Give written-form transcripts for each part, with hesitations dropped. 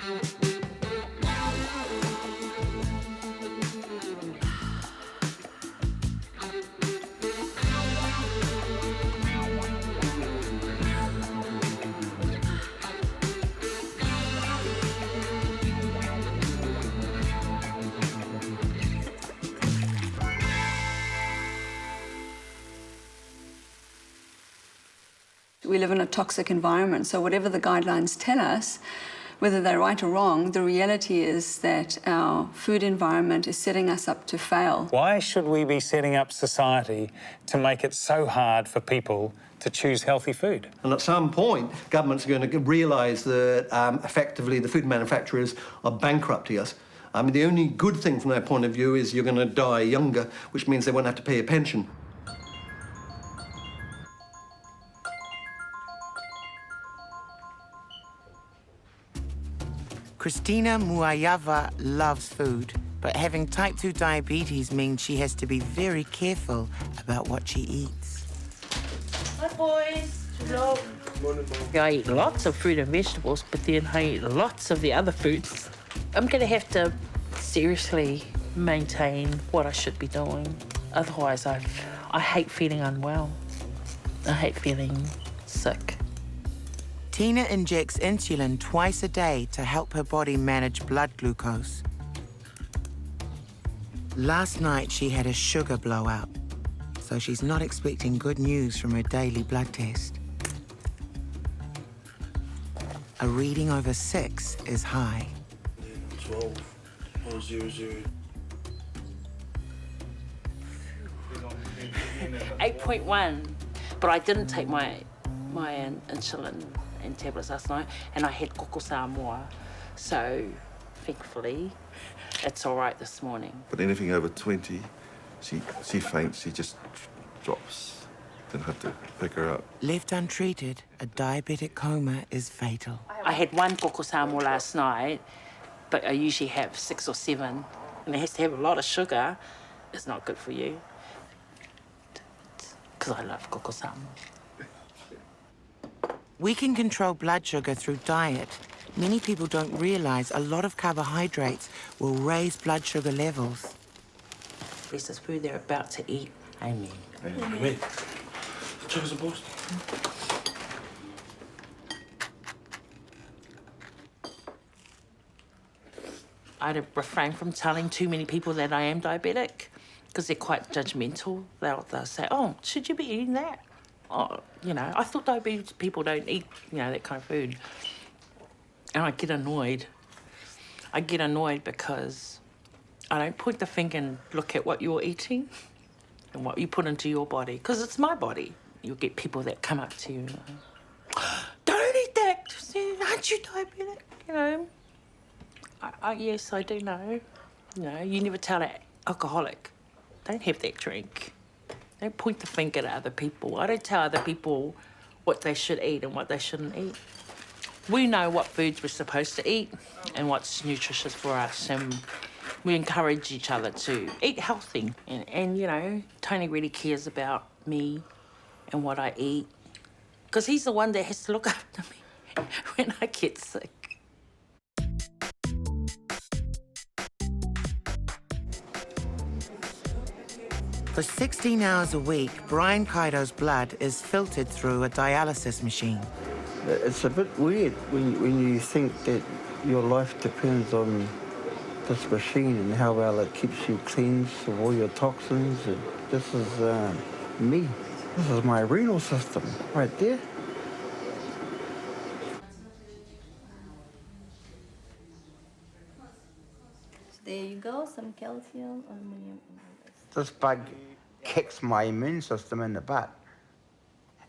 We live in a toxic environment, so whatever the guidelines tell us, whether they're right or wrong, the reality is that our food environment is setting us up to fail. Why should we be setting up society to make it so hard for people to choose healthy food? And at some point, governments are going to realise that effectively the food manufacturers are bankrupting us. I mean, the only good thing from their point of view is you're going to die younger, which means they won't have to pay a pension. Christina Muayava loves food, but having type 2 diabetes means she has to be very careful about what she eats. Hi, boys. Hello. I eat lots of fruit and vegetables, but then I eat lots of the other foods. I'm going to have to seriously maintain what I should be doing. Otherwise, I hate feeling unwell. I hate feeling sick. Tina injects insulin twice a day to help her body manage blood glucose. Last night, she had a sugar blowout, so she's not expecting good news from her daily blood test. A reading over 6 is high. 12.00. 8.1, but I didn't take my insulin and tablets last night, and I had koko Samoa, so thankfully it's all right this morning. But anything over 20, she faints, she just drops. Then have to pick her up. Left untreated, a diabetic coma is fatal. I had 1 koko Samoa last night, but I usually have 6 or 7, and it has to have a lot of sugar. It's not good for you, because I love koko Samoa. We can control blood sugar through diet. Many people don't realise a lot of carbohydrates will raise blood sugar levels. This is food they're about to eat. Amen. Amen. Check the boss. I refrain from telling too many people that I am diabetic because they're quite judgmental. They'll say, oh, should you be eating that? Oh, you know, I thought diabetes people don't eat, you know, that kind of food. And I get annoyed. I get annoyed because I don't point the finger and look at what you're eating and what you put into your body, because it's my body. You'll get people that come up to you and go, don't eat that, aren't you diabetic? You know, yes, I do know. You know, you never tell an alcoholic, don't have that drink. Don't point the finger at other people. I don't tell other people what they should eat and what they shouldn't eat. We know what foods we're supposed to eat and what's nutritious for us, and we encourage each other to eat healthy. And you know, Tony really cares about me and what I eat, because he's the one that has to look after me when I get sick. For 16 hours a week, Brian Kairau's blood is filtered through a dialysis machine. It's a bit weird when you think that your life depends on this machine and how well it keeps you cleansed of all your toxins. And this is me. This is my renal system right there. There you go, some calcium, aluminum. This bug kicks my immune system in the butt.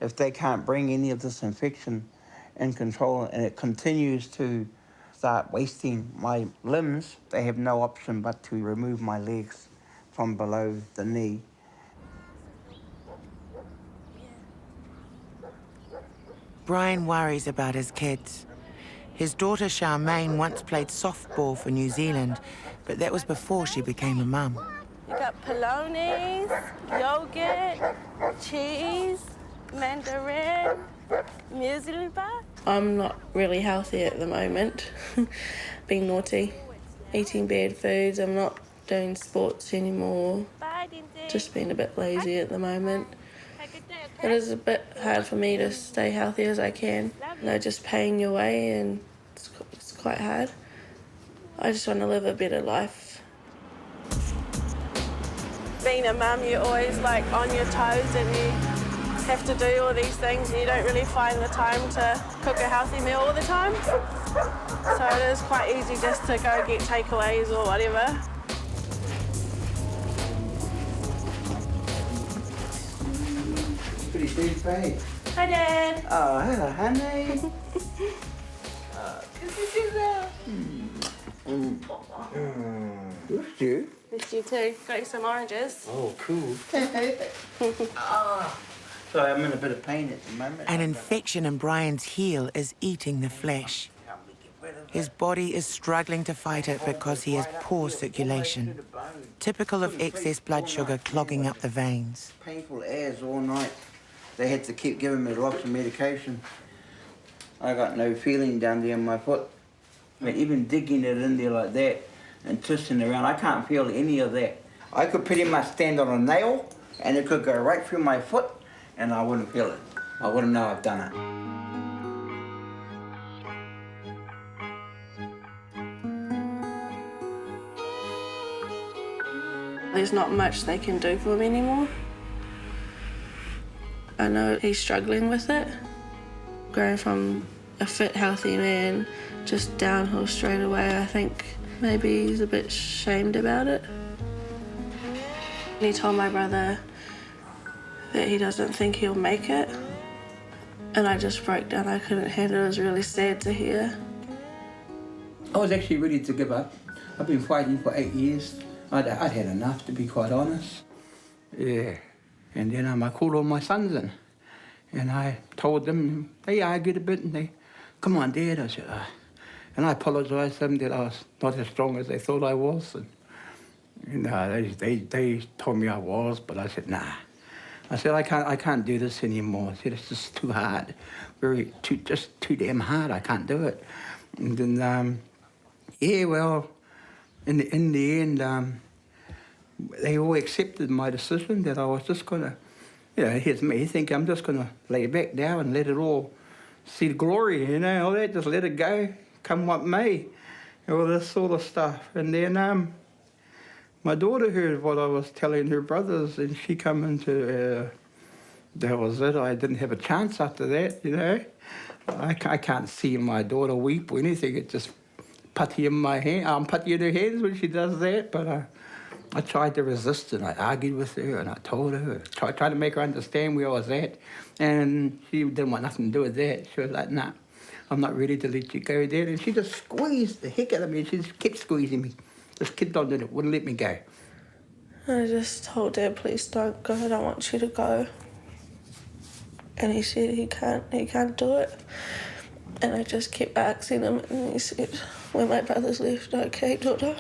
If they can't bring any of this infection in control and it continues to start wasting my limbs, they have no option but to remove my legs from below the knee. Brian worries about his kids. His daughter Charmaine once played softball for New Zealand, but that was before she became a mum. You got polonies, yogurt, cheese, mandarin, muesli bar. I'm not really healthy at the moment. Being naughty, eating bad foods, I'm not doing sports anymore. Just being a bit lazy at the moment. It is a bit hard for me to stay healthy as I can. Just paying your way, and it's quite hard. I just want to live a better life. Being a mum, you're always like on your toes and you have to do all these things and you don't really find the time to cook a healthy meal all the time. So it is quite easy just to go get takeaways or whatever. Pretty big bag. Hi, Dad. Oh, hello, honey. What's you? Missed you too. Got you some oranges. Oh, cool. Sorry, I'm in a bit of pain at the moment. An infection in Brian's heel is eating the flesh. His body is struggling to fight it because he has poor circulation, typical of excess blood sugar clogging up the veins. Painful as all night. They had to keep giving me lots of medication. I got no feeling down there in my foot. I mean, even digging it in there like that and twisting around, I can't feel any of that. I could pretty much stand on a nail and it could go right through my foot and I wouldn't feel it. I wouldn't know I've done it. There's not much they can do for me anymore. I know he's struggling with it. Going from a fit, healthy man just downhill straight away, I think maybe he's a bit shamed about it. He told my brother that he doesn't think he'll make it. And I just broke down. I couldn't handle it. It was really sad to hear. I was actually ready to give up. I've been fighting for 8 years. I'd had enough, to be quite honest. Yeah. And then I called all my sons in. And I told them, they argued a bit, and they, come on, Dad. I said, and I apologised to them that I was not as strong as they thought I was. And they told me I was, but I said, nah. I said, I can't do this anymore. I said, it's just too hard. Just too damn hard. I can't do it. And then, yeah, well, in the end, they all accepted my decision that I was just going to, here's me thinking I'm just going to lay back down and let it all see the glory, all that, just let it go, come what may, all this sort of stuff. And then my daughter heard what I was telling her brothers, and she come into, that was it. I didn't have a chance after that, I can't see my daughter weep or anything. It just putty in my hand. I'm putty in her hands when she does that, but I tried to resist it. I argued with her and I told her, tried to make her understand where I was at, and she didn't want nothing to do with that. She was like, nah, I'm not ready to let you go there. And she just squeezed the heck out of me. She just kept squeezing me. Just kept on doing it, wouldn't let me go. I just told Dad, please don't go, I don't want you to go. And he said he can't do it. And I just kept asking him, and he said, when my brother's left, okay, daughter.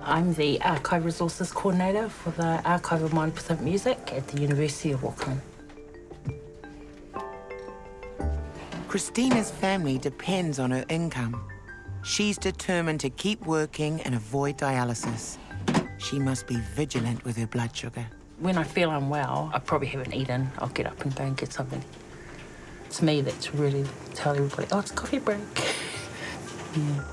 I'm the Archive Resources Coordinator for the Archive of Māori Pacific Music at the University of Auckland. Christina's family depends on her income. She's determined to keep working and avoid dialysis. She must be vigilant with her blood sugar. When I feel unwell, I probably haven't eaten. I'll get up and go and get something. It's me that's really tell everybody, oh, it's coffee break. Yeah.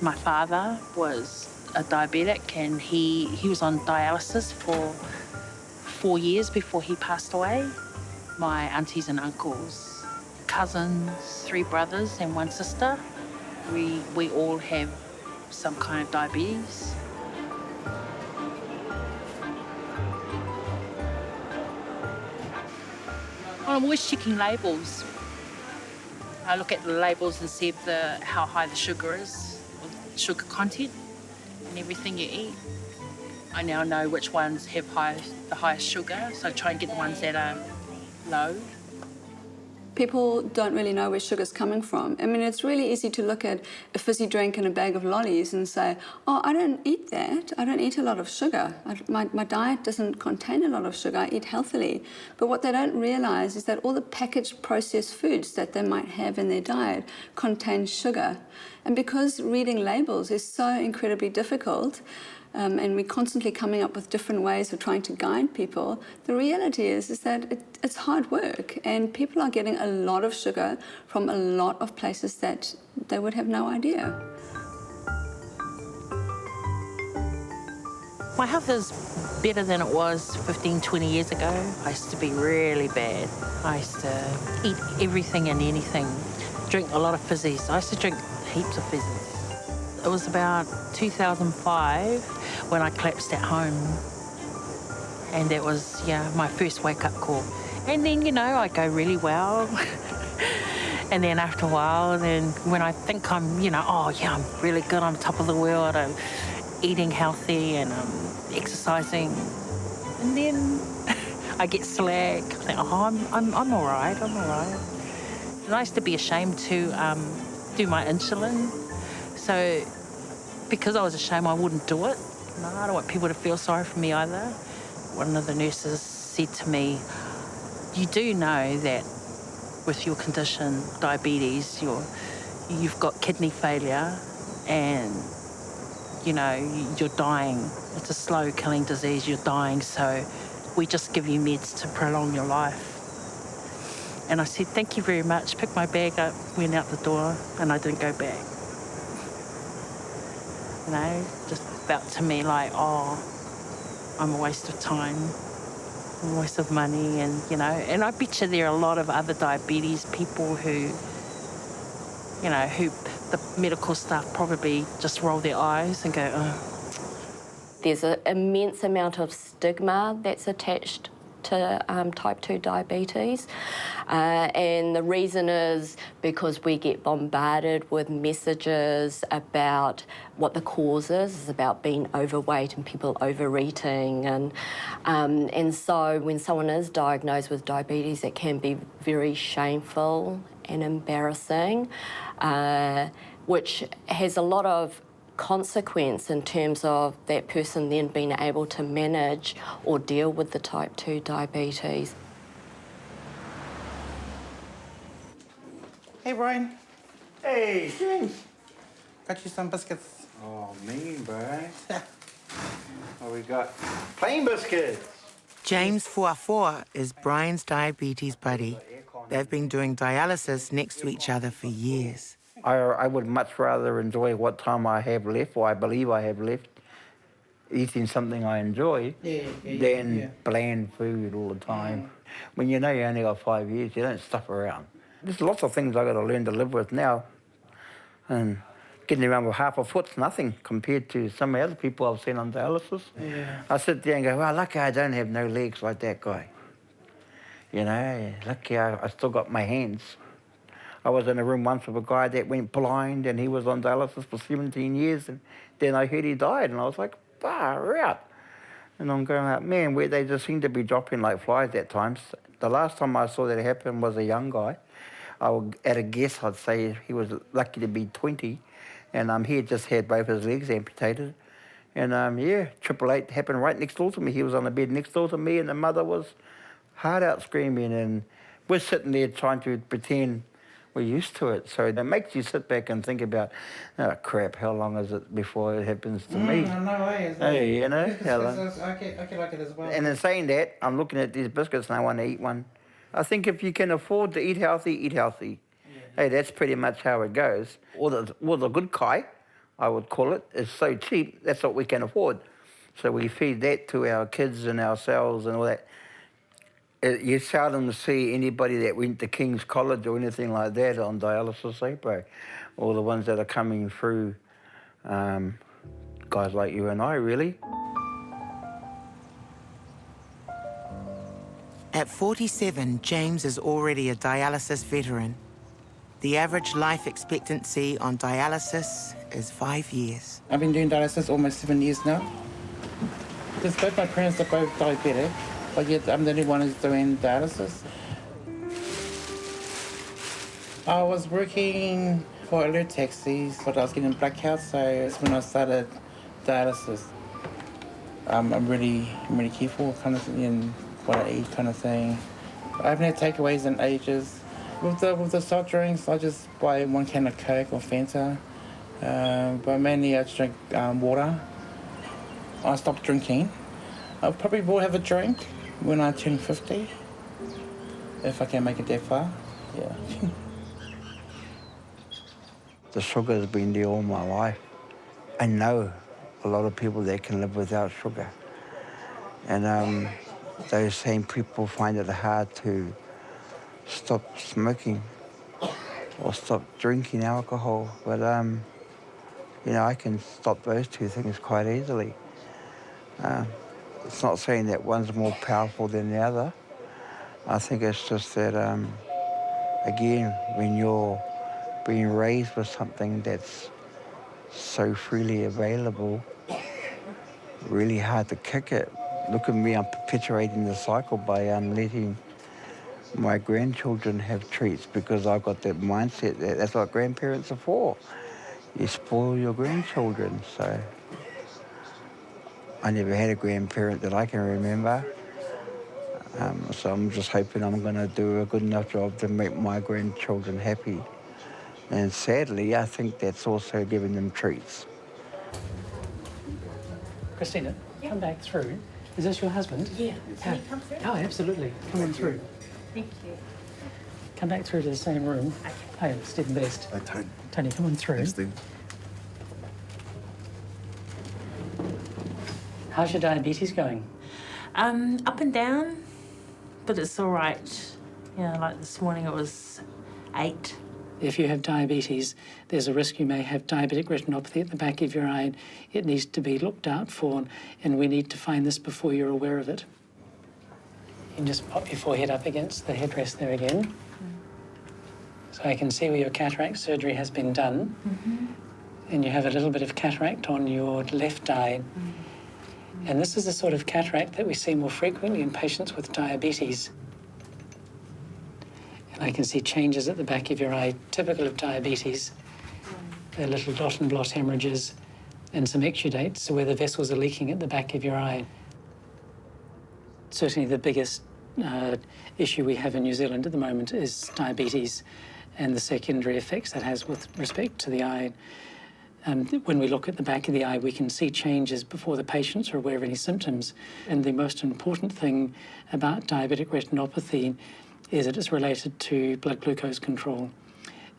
My father was a diabetic and he was on dialysis for 4 years before he passed away. My aunties and uncles, cousins, 3 brothers and 1 sister, we all have some kind of diabetes. I'm always checking labels. I look at the labels and see how high the sugar is, sugar content in everything you eat. I now know which ones have the highest sugar, so I try and get the ones that are low. people don't really know where sugar's coming from. I mean, it's really easy to look at a fizzy drink and a bag of lollies and say, oh, I don't eat that. I don't eat a lot of sugar. My diet doesn't contain a lot of sugar. I eat healthily. But what they don't realize is that all the packaged processed foods that they might have in their diet contain sugar. And because reading labels is so incredibly difficult, and we're constantly coming up with different ways of trying to guide people, the reality is that it's hard work, and people are getting a lot of sugar from a lot of places that they would have no idea. My health is better than it was 15, 20 years ago. I used to be really bad. I used to eat everything and anything, drink a lot of fizzies. I used to drink heaps of fizzies. It was about 2005 when I collapsed at home. And that was, my first wake-up call. And then, I go really well. And then after a while, then when I think I'm, I'm really good, I'm top of the world, I'm eating healthy and I'm exercising. And then I get slack. I think, I'm all right, I'm all right. And I used to be ashamed to do my insulin. So because I was ashamed, I wouldn't do it. No, I don't want people to feel sorry for me either. One of the nurses said to me, you do know that with your condition, diabetes, you've got kidney failure and, you're dying. It's a slow killing disease, you're dying, so we just give you meds to prolong your life. And I said, thank you very much, picked my bag up, went out the door, and I didn't go back. Just felt to me like, oh, I'm a waste of time, I'm a waste of money, and, and I bet you there are a lot of other diabetes people who the medical staff probably just roll their eyes and go, oh. There's an immense amount of stigma that's attached to type 2 diabetes. And the reason is because we get bombarded with messages about what the cause is about being overweight and people overeating. And so when someone is diagnosed with diabetes, it can be very shameful and embarrassing, which has a lot of consequence in terms of that person then being able to manage or deal with the type 2 diabetes. Hey, Brian. Hey, James. Got you some biscuits. Oh, mean, bro. What we got? Plain biscuits. James Fuafua is Brian's diabetes buddy. They've been doing dialysis next to each other for years. I would much rather enjoy what time I have left, or I believe I have left, eating something I enjoy, than bland food all the time. When you know you only got 5 years, you don't stuff around. There's lots of things I've got to learn to live with now. And getting around with half a foot's nothing compared to some of the other people I've seen on dialysis. I sit there and go, well, lucky I don't have no legs like that guy. Lucky I still got my hands. I was in a room once with a guy that went blind and he was on dialysis for 17 years and then I heard he died and I was like, far out. And I'm going like, man, where they just seem to be dropping like flies at times. The last time I saw that happen was a young guy. At a guess, I'd say he was lucky to be 20 and he had just had both his legs amputated. And 888 happened right next door to me. He was on the bed next door to me and the mother was hard out screaming and we're sitting there trying to pretend we're used to it. So it makes you sit back and think about, oh, crap, how long is it before it happens to me? No way. Hey, I can like it as well. And in saying that, I'm looking at these biscuits and I want to eat one. I think if you can afford to eat healthy, eat healthy. Hey, that's pretty much how it goes. Or the good kai, I would call it, is so cheap, that's what we can afford. So we feed that to our kids and ourselves and all that. You seldom see anybody that went to King's College or anything like that on dialysis, bro? All the ones that are coming through, guys like you and I, really. At 47, James is already a dialysis veteran. The average life expectancy on dialysis is 5 years. I've been doing dialysis almost 7 years now. Because both my parents are both diabetic, but yet I'm the only one who's doing dialysis. I was working for alert taxis, but I was getting blackouts, so it's when I started dialysis. I'm really careful kind of thing in what I eat kind of thing. I haven't had takeaways in ages. With the soft drinks, I just buy 1 can of Coke or Fanta. But mainly I just drink water. I stopped drinking. I probably will have a drink when I turn 50, if I can make it that far, yeah. The sugar has been there all my life. I know a lot of people that can live without sugar. And those same people find it hard to stop smoking or stop drinking alcohol. But, you know, I can stop those two things quite easily. It's not saying that one's more powerful than the other. I think it's just that, again, when you're being raised with something that's so freely available, really hard to kick it. Look at me, I'm perpetuating the cycle by letting my grandchildren have treats because I've got that mindset that that's what grandparents are for. You spoil your grandchildren, so. I never had a grandparent that I can remember, so I'm just hoping I'm going to do a good enough job to make my grandchildren happy. And sadly, I think that's also giving them treats. Christina, come back through. Is this your husband? Yeah. Can he come through? Oh, absolutely. Come on through. Thank you. Come back through to the same room. Okay. Hi, Stephen Best. Hi, Tony. Tony, come on through. Thanks, Steve. How's your diabetes going? Up and down, but it's all right. You know, like this morning it was 8. If you have diabetes, there's a risk you may have diabetic retinopathy at the back of your eye. It needs to be looked out for, and we need to find this before you're aware of it. You can just pop your forehead up against the headrest there again. So I can see where your cataract surgery has been done. And you have a little bit of cataract on your left eye. And this is the sort of cataract that we see more frequently in patients with diabetes. And I can see changes at the back of your eye, typical of diabetes. There are little dot and blot hemorrhages and some exudates, so where the vessels are leaking at the back of your eye. Certainly the biggest issue we have in New Zealand at the moment is diabetes and the secondary effects that has with respect to the eye. When we look at the back of the eye, we can see changes before the patients are aware of any symptoms. And the most important thing about diabetic retinopathy is that it's related to blood glucose control.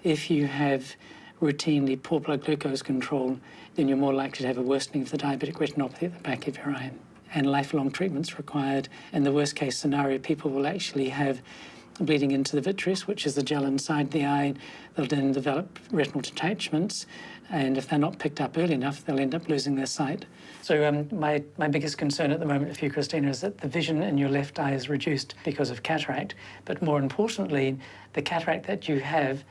If you have routinely poor blood glucose control, then you're more likely to have a worsening of the diabetic retinopathy at the back of your eye. And lifelong treatment's required. In the worst case scenario, people will actually have bleeding into the vitreous, which is the gel inside the eye. They'll then develop retinal detachments, and if they're not picked up early enough, they'll end up losing their sight. So my biggest concern at the moment for you, Christina, is that the vision in your left eye is reduced because of cataract, but more importantly, the cataract that you have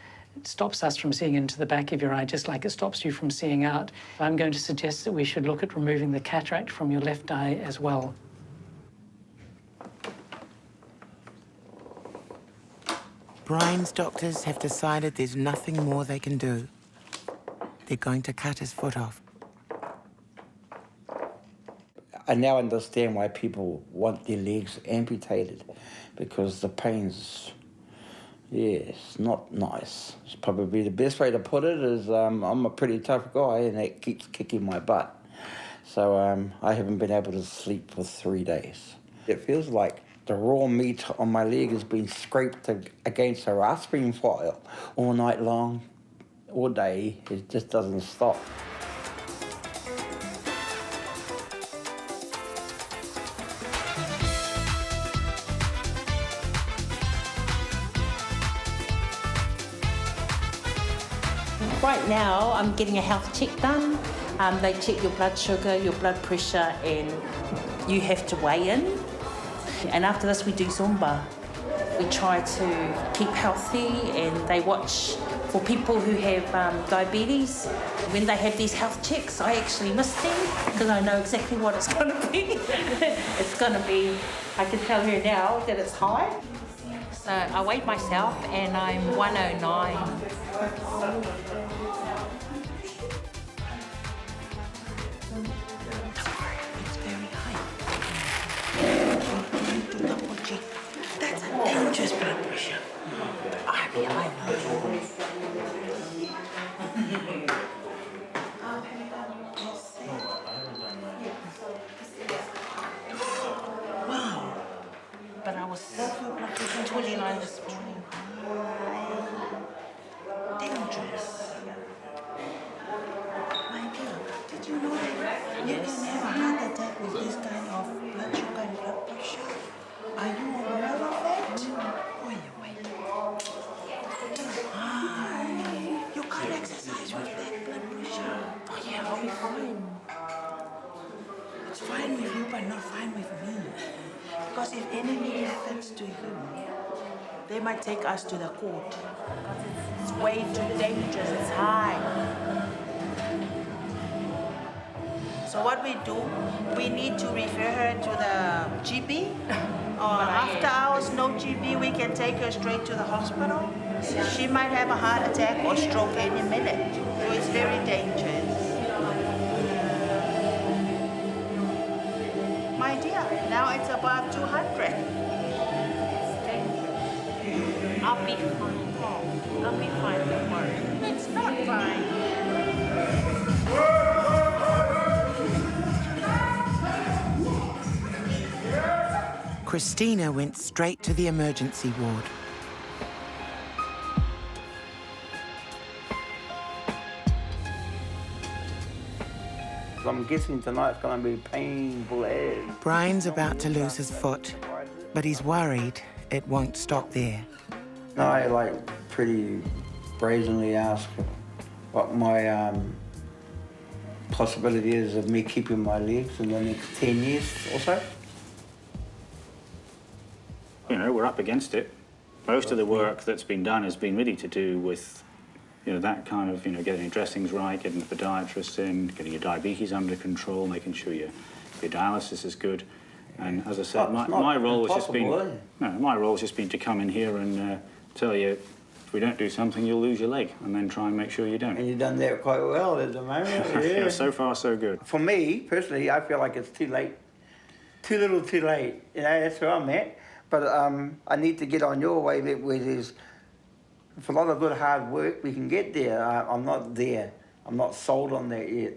stops us from seeing into the back of your eye, just like it stops you from seeing out. I'm going to suggest that we should look at removing the cataract from your left eye as well. Brian's doctors have decided there's nothing more they can do. They're going to cut his foot off. I now understand why people want their legs amputated, because the pain's, it's not nice. It's probably the best way to put it is I'm a pretty tough guy and that keeps kicking my butt. So I haven't been able to sleep for 3 days. It feels like the raw meat on my leg has been scraped against a rasping file all night long, all day. It just doesn't stop. Right now, I'm getting a health check done. They check your blood sugar, your blood pressure, and you have to weigh in. And after this, we do Zumba. We try to keep healthy, and they watch for people who have diabetes. When they have these health checks, I actually miss them because I know exactly what it's going to be. It's going to be, I can tell her now that it's high. So I weighed myself and I'm 109. It's very high. You need to double check. That's a dangerous blood pressure. I know. Wow. But I was 29 this morning. Dangerous. My dear, did you know that you can have a heart attack with this kind of blood sugar and blood pressure? Are you aware of that? Wait. You can't exercise with that blood pressure. Oh yeah, I'll be fine. It's fine with you, but not fine with me. Because if anything happens to you, they might take us to the court. It's way too dangerous, it's high. So what we do, we need to refer her to the GP. Or after hours, no GP, we can take her straight to the hospital. She might have a heart attack or stroke any minute. So it's very dangerous. My dear, now it's above 200. I'll be fine. I'll be fine, don't worry. It's not fine. Christina went straight to the emergency ward. I'm guessing tonight's going to be painful as. Brian's about to lose his foot, but he's worried it won't stop there. No, I pretty brazenly ask what my possibility is of me keeping my legs in the next 10 years or so. You know, we're up against it. Most of the work that's been done has been really to do with, that kind of, getting your dressings right, getting the podiatrist in, getting your diabetes under control, making sure your dialysis is good. And as I said, my role has just been my role has just been to come in here and tell you if we don't do something, you'll lose your leg, and then try and make sure you don't. And you've done that quite well at the moment. Yeah. So far, so good. For me personally, I feel like it's too late, too little, too late. That's where I'm at. But I need to get on your way where there's a lot of good hard work. We can get there. I'm not there. I'm not sold on that yet.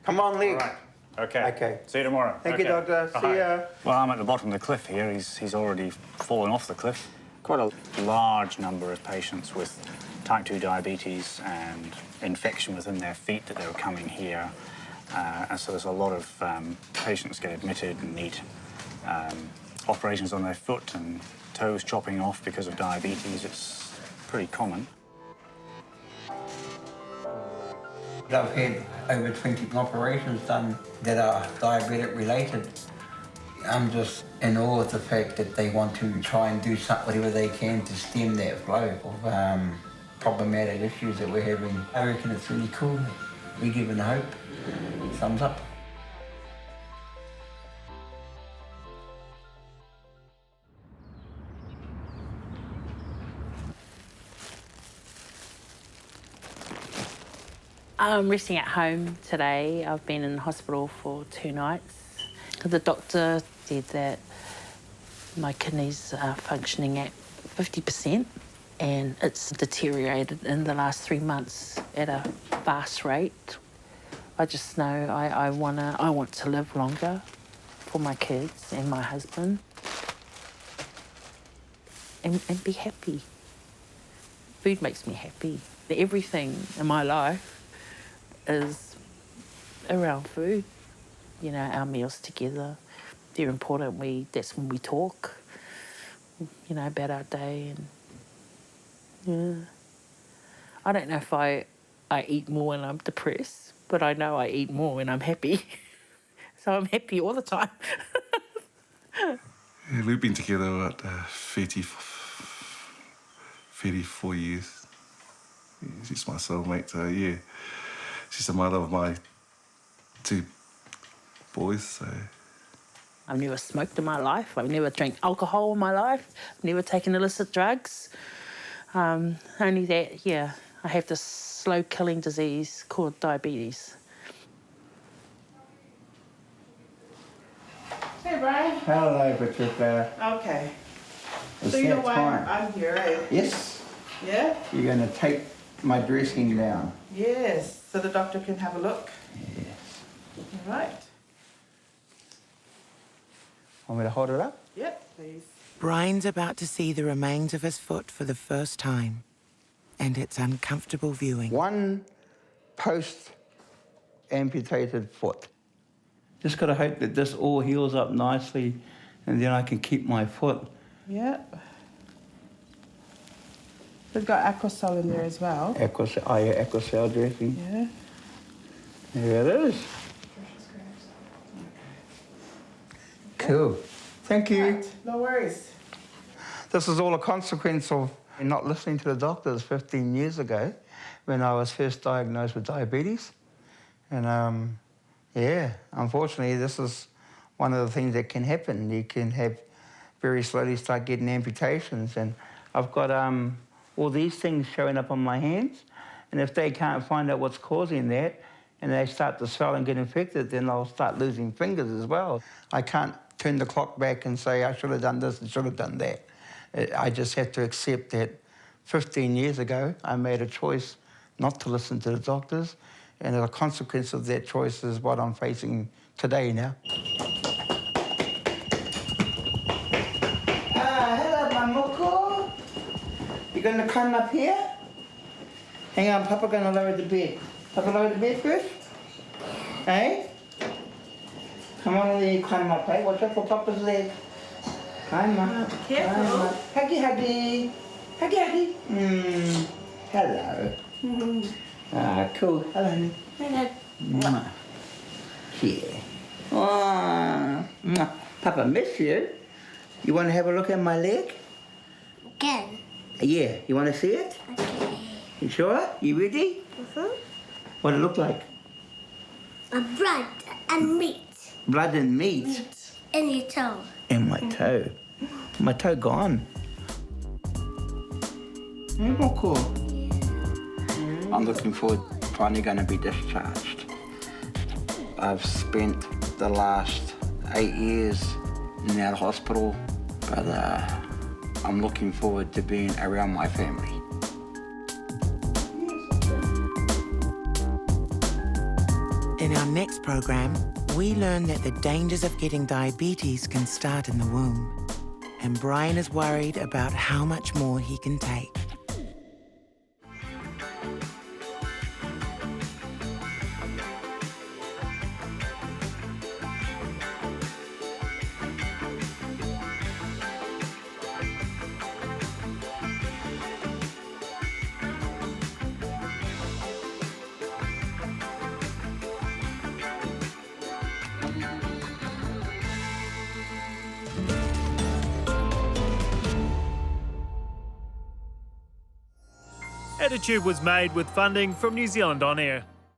Come on, Leg. All right. Okay. See you tomorrow. Thank you, Doctor. See ya. Well, I'm at the bottom of the cliff here. He's already fallen off the cliff. Quite a large number of patients with type 2 diabetes and infection within their feet that they were coming here. And so there's a lot of patients get admitted and need operations on their foot and toes chopping off because of diabetes. It's pretty common. I've had over 20 operations done that are diabetic related. I'm just in awe of the fact that they want to try and do whatever they can to stem that flow of problematic issues that we're having. I reckon it's really cool. We're given hope. Thumbs up. I'm resting at home today. I've been in hospital for 2 nights. The doctor said that my kidneys are functioning at 50% and it's deteriorated in the last 3 months at a fast rate. I just know I want to live longer for my kids and my husband and be happy. Food makes me happy. Everything in my life is around food. Our meals together, they're important. That's when we talk, about our day. And I don't know if I eat more when I'm depressed, but I know I eat more when I'm happy. So I'm happy all the time. Yeah, we've been together 34 years. She's my soulmate, so yeah. She's the mother of my 2 boys, so I've never smoked in my life. I've never drank alcohol in my life. I've never taken illicit drugs. Only that, yeah, I have this slow-killing disease called diabetes. Hey, Brian. Hello, Patricia. Okay. It's So you know that why time. I'm here, eh? Yes. Yeah? You're going to take my dressing down. Yes. So the doctor can have a look. Yes. All right. Want me to hold it up? Yep, please. Brian's about to see the remains of his foot for the first time, and it's uncomfortable viewing. One post-amputated foot. Just got to hope that this all heals up nicely and then I can keep my foot. Yep. We've got Aquacell in there as well. Aquacell dressing. Yeah. There it is. Cool. Thank you. Right. No worries. This is all a consequence of not listening to the doctors 15 years ago when I was first diagnosed with diabetes. And yeah, unfortunately, this is one of the things that can happen. You can have very slowly start getting amputations. And I've got all these things showing up on my hands. And if they can't find out what's causing that and they start to swell and get infected, then I'll start losing fingers as well. I can't turn the clock back and say, I should have done this and should have done that. I just have to accept that 15 years ago, I made a choice not to listen to the doctors, and as a consequence of that choice is what I'm facing today now. Hello, Mamoko. You gonna climb up here? Hang on, Papa gonna lower the bed. Papa lower the bed first? Hey? Come on, then you climb up, hey? Watch out for Papa's leg. Climb up. Careful. Climb up. Huggy, huggy. Huggy, huggy. Hello. Ah, cool. Hello, honey. Hello. Mwah. Yeah. Oh, mwah. Papa miss you. You want to have a look at my leg? Again. Yeah. You want to see it? Okay. You sure? You ready? What it look like? Blood and meat. Blood and meat. In your toe. And my toe. My toe gone. Hey, Moko. I'm looking forward to finally going to be discharged. I've spent the last 8 years in our hospital, but I'm looking forward to being around my family. In our next program, we learn that the dangers of getting diabetes can start in the womb. And Brian is worried about how much more he can take. Attitude was made with funding from New Zealand On Air.